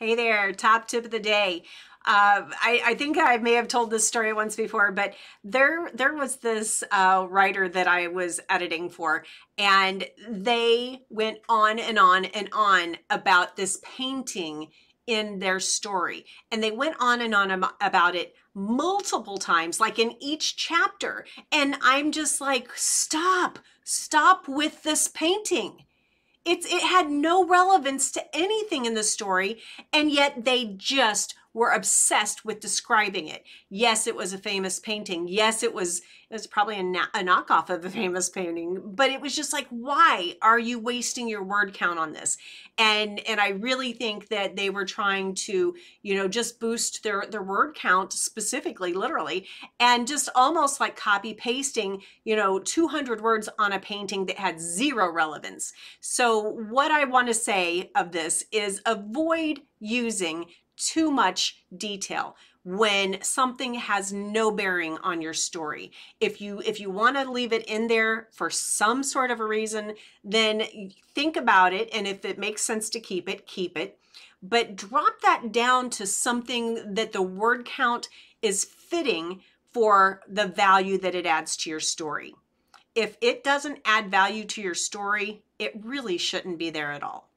Hey there, top tip of the day. I think I may have told this story once before, but there was this writer that I was editing for, and they went on and on and on about this painting in their story. And they went on and on about it multiple times, like in each chapter. And I'm just like, stop with this painting. It had no relevance to anything in the story, and yet they just were obsessed with describing it. Yes, it was a famous painting. Yes, it was probably a knockoff of a famous painting, but it was just like, why are you wasting your word count on this? And I really think that they were trying to, just boost their word count, specifically, literally, and just almost like copy pasting, 200 words on a painting that had zero relevance. So what I want to say of this is avoid using too much detail when something has no bearing on your story. If you want to leave it in there for some sort of a reason, then think about it, and if it makes sense to keep it. But drop that down to something that the word count is fitting for the value that it adds to your story. If it doesn't add value to your story, it really shouldn't be there at all.